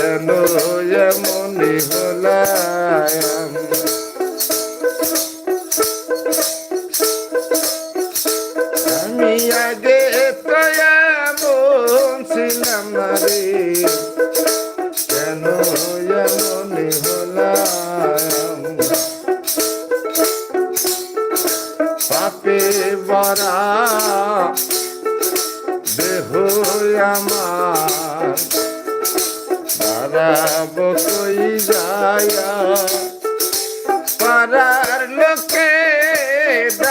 কেন এমনই হলাম আমি আগে তো এমন ছিলাম না রে কেন এমনই হলাম পাপে ভরা দেহ আমার দাঁড়াব কই যায়া পাড়ার লোকে